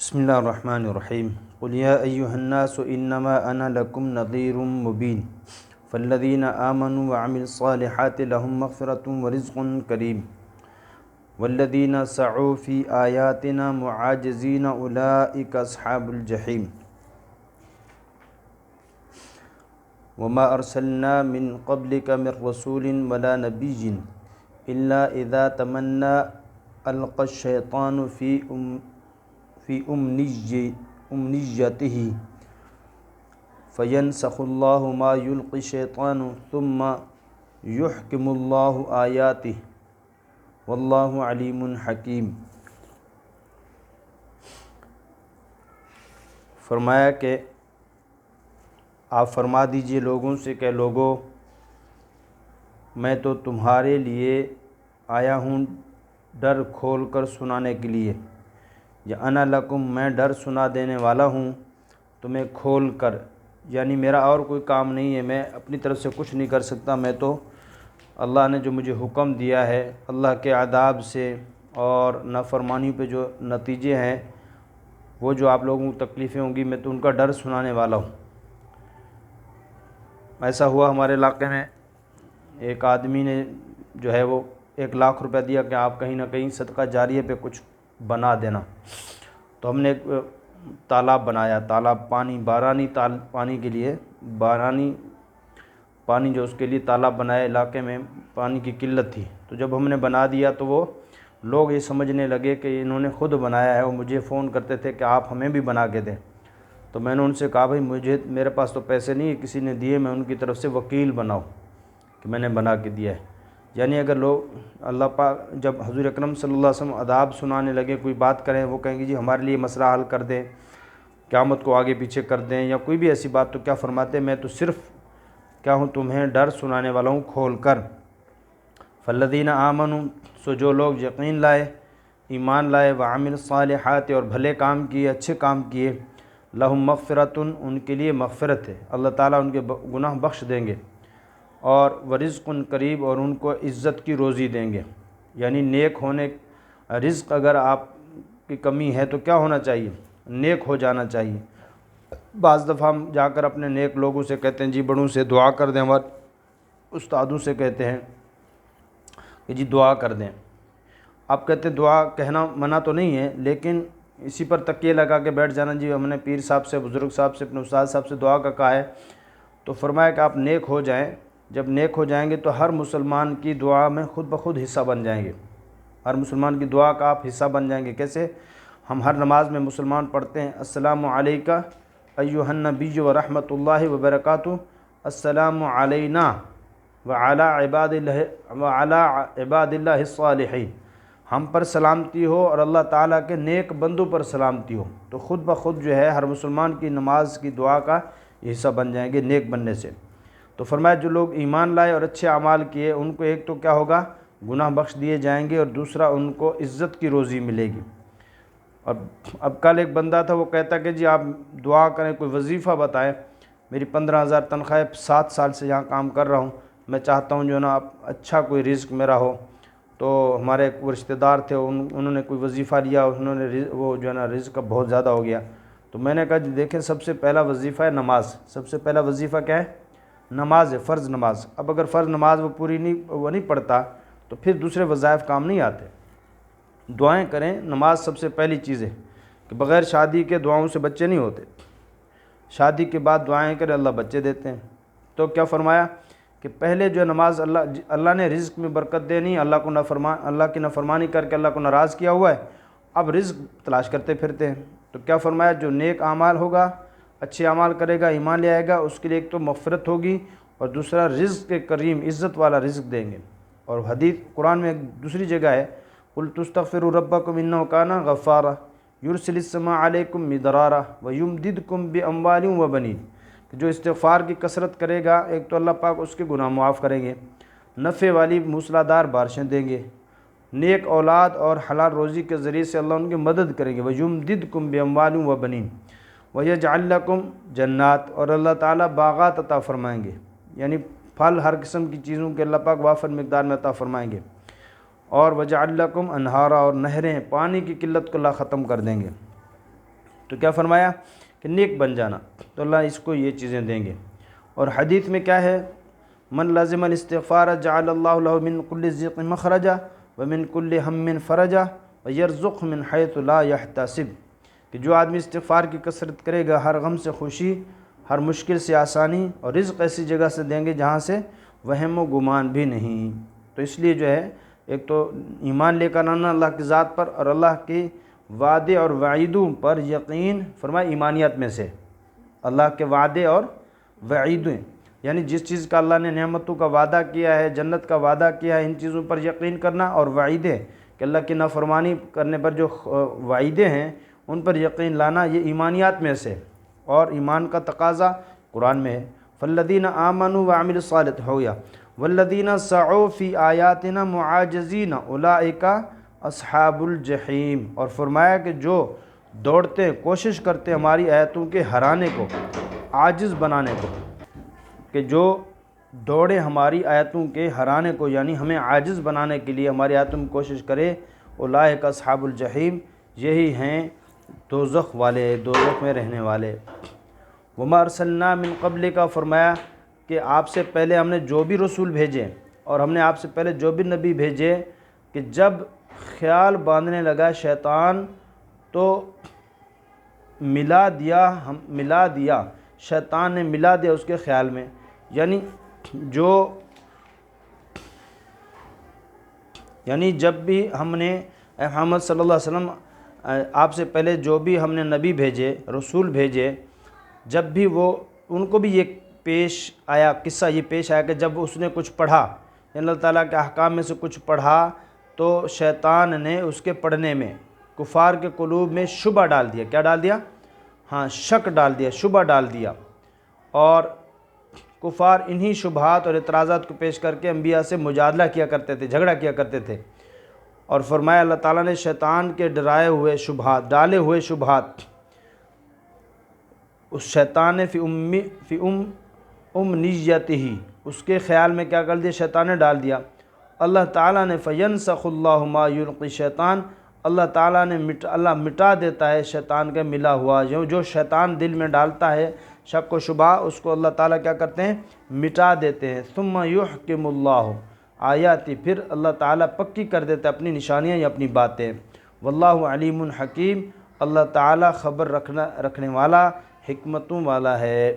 بسم اللہ الرحمن الرحیم قل یا ایہا الناس انما انا لکم نذیر مبین فالذین آمنوا وعملوا الصالحات لهم مغفرۃ ورزق کریم والذین سعوا فی آیاتنا معاجزین اولئک اصحاب الجحیم وما ارسلنا من قبلک من رسول ولا نبی الا اذا تمنى القى الشیطان فی امنیته فینسخ اللہ ما یلقی الشیطان ثم یحکم اللہ آیاتہ واللہ علیم حکیم۔ فرمایا کہ آپ فرما دیجئے لوگوں سے کہ لوگو، میں تو تمہارے لیے آیا ہوں ڈر کھول کر سنانے کے لیے، یا انا لکم، میں ڈر سنا دینے والا ہوں تمہیں کھول کر، یعنی میرا اور کوئی کام نہیں ہے، میں اپنی طرف سے کچھ نہیں کر سکتا، میں تو اللہ نے جو مجھے حکم دیا ہے، اللہ کے عذاب سے اور نافرمانیوں پہ جو نتیجے ہیں، وہ جو آپ لوگوں کو تکلیفیں ہوں گی، میں تو ان کا ڈر سنانے والا ہوں۔ ایسا ہوا ہمارے علاقے میں ایک آدمی نے جو ہے وہ 1,00,000 روپے دیا کہ آپ کہیں نہ کہیں صدقہ جاریہ پہ کچھ بنا دینا۔ تو ہم نے ایک تالاب بنایا، تالاب بارانی پانی کے لیے، بارانی پانی جو اس کے لیے تالاب بنایا، علاقے میں پانی کی قلت تھی۔ تو جب ہم نے بنا دیا تو وہ لوگ یہ سمجھنے لگے کہ انہوں نے خود بنایا ہے، وہ مجھے فون کرتے تھے کہ آپ ہمیں بھی بنا کے دیں۔ تو میں نے ان سے کہا بھائی میرے پاس تو پیسے نہیں ہے، کسی نے دیے، میں ان کی طرف سے وکیل بناؤ کہ میں نے بنا کے دیا ہے۔ یعنی اگر لوگ اللہ پاک جب حضور اکرم صلی اللہ علیہ وسلم عذاب سنانے لگے، کوئی بات کریں، وہ کہیں گے جی ہمارے لیے مسئلہ حل کر دیں، قیامت کو آگے پیچھے کر دیں، یا کوئی بھی ایسی بات، تو کیا فرماتے ہیں میں تو صرف کیا ہوں، تمہیں ڈر سنانے والا ہوں کھول کر۔ فالذین آمنوا، سو جو لوگ یقین لائے، ایمان لائے، وعملوا الصالحات، اور بھلے کام کیے، اچھے کام کیے، لہم مغفرۃ، ان کے لیے مغفرت ہے، اللہ تعالیٰ ان کے گناہ بخش دیں گے، اور ورزق قریب، اور ان کو عزت کی روزی دیں گے۔ یعنی نیک ہونے، رزق اگر آپ کی کمی ہے تو کیا ہونا چاہیے؟ نیک ہو جانا چاہیے۔ بعض دفعہ ہم جا کر اپنے نیک لوگوں سے کہتے ہیں جی بڑوں سے دعا کر دیں، ہمارے استادوں سے کہتے ہیں کہ جی دعا کر دیں۔ آپ کہتے ہیں دعا کہنا منع تو نہیں ہے، لیکن اسی پر تکیے لگا کے بیٹھ جانا، جی ہم نے پیر صاحب سے، بزرگ صاحب سے، اپنے استاد صاحب سے دعا کا کہا ہے، تو فرمایا کہ آپ نیک ہو جائیں۔ جب نیک ہو جائیں گے تو ہر مسلمان کی دعا میں خود بخود حصہ بن جائیں گے، ہر مسلمان کی دعا کا آپ حصہ بن جائیں گے۔ کیسے؟ ہم ہر نماز میں مسلمان پڑھتے ہیں السلام علیکہ ایھا النبی ورحمۃ اللہ وبرکاتہ، السلام علینا وعلی عباد اللہ الصالحین، ہم پر سلامتی ہو اور اللہ تعالیٰ کے نیک بندوں پر سلامتی ہو۔ تو خود بخود جو ہے ہر مسلمان کی نماز کی دعا کا حصہ بن جائیں گے نیک بننے سے۔ تو فرمایا جو لوگ ایمان لائے اور اچھے اعمال کیے، ان کو ایک تو کیا ہوگا، گناہ بخش دیے جائیں گے، اور دوسرا ان کو عزت کی روزی ملے گی۔ اب کل ایک بندہ تھا، وہ کہتا کہ جی آپ دعا کریں، کوئی وظیفہ بتائیں، میری 15,000 تنخواہ ہے، 7 سال سے یہاں کام کر رہا ہوں، میں چاہتا ہوں جو ہے نا اچھا کوئی رزق میرا ہو۔ تو ہمارے ایک رشتہ دار تھے، انہوں نے کوئی وظیفہ لیا، انہوں نے وہ جو ہے نا رزق کا بہت زیادہ ہو گیا۔ تو میں نے کہا جی دیکھیں، سب سے پہلا وظیفہ ہے نماز، سب سے پہلا وظیفہ کیا ہے؟ نماز ہے، فرض نماز۔ اب اگر فرض نماز وہ نہیں پڑھتا تو پھر دوسرے وظائف کام نہیں آتے۔ دعائیں کریں، نماز سب سے پہلی چیز ہے، کہ بغیر شادی کے دعاؤں سے بچے نہیں ہوتے، شادی کے بعد دعائیں کریں اللہ بچے دیتے ہیں۔ تو کیا فرمایا کہ پہلے جو نماز، اللہ نے رزق میں برکت دینی، اللہ کی نافرمانی کر کے اللہ کو ناراض کیا ہوا ہے، اب رزق تلاش کرتے پھرتے ہیں۔ تو کیا فرمایا جو نیک اعمال ہوگا، اچھے اعمال کرے گا، ایمان لے آئے گا، اس کے لیے ایک تو مغفرت ہوگی، اور دوسرا رزق کے کریم، عزت والا رزق دیں گے۔ اور حدیث قرآن میں ایک دوسری جگہ ہے، قُلْ تُسْتَغْفِرُوا رَبَّكُمْ إِنَّهُ كَانَ غَفَّارًا يُرْسِلِ السَّمَاءَ عَلَيْكُمْ مِدْرَارًا وَيُمْدِدْكُمْ بِأَمْوَالٍ وَبَنِينَ، کہ جو استغفار کی کثرت کرے گا، ایک تو اللہ پاک اس کے گناہ معاف کریں گے، نفع والی موسلادھار بارشیں دیں گے، نیک اولاد اور حلال روزی کے ذریعے سے اللہ ان کی مدد کریں گے، وَيُمْدِدْكُمْ بِأَمْوَالٍ وَبَنِينَ وَيَجْعَلْ لَكُمْ جنات، اور اللہ تعالیٰ باغات عطا فرمائیں گے، یعنی پھل ہر قسم کی چیزوں کے اللہ پاک وافر مقدار میں عطا فرمائیں گے، اور وَجَعَلْ لَكُمْ أَنْهَارًا، اور نہریں، پانی کی قلت کو اللہ ختم کر دیں گے۔ تو کیا فرمایا کہ نیک بن جانا، تو اللہ اس کو یہ چیزیں دیں گے۔ اور حدیث میں کیا ہے، من لازم الاستغفار جعل اللہ له من كل ضيق مخرجا ومن كل هم فرجا ويرزقه من حيث لا يحتسب، کہ جو آدمی استغفار کی کثرت کرے گا ہر غم سے خوشی، ہر مشکل سے آسانی، اور رزق ایسی جگہ سے دیں گے جہاں سے وہم و گمان بھی نہیں۔ تو اس لیے جو ہے ایک تو ایمان لے کر آنا اللہ کی ذات پر، اور اللہ کے وعدے اور وعیدوں پر یقین، فرمایا ایمانیت میں سے اللہ کے وعدے اور وعیدیں، یعنی جس چیز کا اللہ نے نعمتوں کا وعدہ کیا ہے، جنت کا وعدہ کیا ہے، ان چیزوں پر یقین کرنا، اور وعیدیں کہ اللہ کی نافرمانی کرنے پر جو وعیدیں ہیں ان پر یقین لانا، یہ ایمانیات میں سے، اور ایمان کا تقاضا قرآن میں ہے۔ فالذین آمنوا وعملوا الصالحات ہو گیا، والذین سعوا فی آیاتنا معاجزین اولئک اصحاب الجحیم، اور فرمایا کہ جو دوڑتے کوشش کرتے ہماری آیتوں کے ہرانے کو، عاجز بنانے کو، کہ جو دوڑے ہماری آیتوں کے ہرانے کو، یعنی ہمیں عاجز بنانے کے لیے ہماری آیتوں میں کوشش کرے، اولئک اصحاب الجحیم، یہی ہیں دوزخ والے، دوزخ میں رہنے والے۔ وما ارسلنا من قبل کا، فرمایا کہ آپ سے پہلے ہم نے جو بھی رسول بھیجے، اور ہم نے آپ سے پہلے جو بھی نبی بھیجے، کہ جب خیال باندھنے لگا شیطان تو ملا دیا شیطان نے ملا دیا اس کے خیال میں، یعنی جب بھی ہم نے اے محمد صلی اللہ علیہ وسلم آپ سے پہلے جو بھی ہم نے نبی بھیجے، رسول بھیجے، جب بھی وہ ان کو بھی یہ پیش آیا، قصہ یہ پیش آیا کہ جب اس نے کچھ پڑھا، یعنی اللہ تعالیٰ کے احکام میں سے کچھ پڑھا، تو شیطان نے اس کے پڑھنے میں کفار کے قلوب میں شبہ ڈال دیا۔ کیا ڈال دیا؟ ہاں، شک ڈال دیا، شبہ ڈال دیا، اور کفار انہی شبہات اور اعتراضات کو پیش کر کے انبیاء سے مجادلہ کیا کرتے تھے، جھگڑا کیا کرتے تھے۔ اور فرمایا اللہ تعالیٰ نے شیطان کے ڈرائے ہوئے شبہات، ڈالے ہوئے شبہات، اس شیطان نے فی امنیتہ، اس کے خیال میں کیا کر دیا؟ شیطان نے ڈال دیا۔ اللہ تعالیٰ نے فینسخ اللہ ما یلقی شیطان، اللہ تعالیٰ نے اللہ مٹا دیتا ہے شیطان کا ملا ہوا، جو شیطان دل میں ڈالتا ہے شک و شبہ، اس کو اللہ تعالیٰ کیا کرتے ہیں؟ مٹا دیتے ہیں۔ ثم یحکم اللہ آیاتی، پھر اللہ تعالیٰ پکی کر دیتے اپنی نشانیاں یا اپنی باتیں۔ واللہ علیم حکیم، اللہ تعالیٰ خبر رکھنے والا، حکمتوں والا ہے۔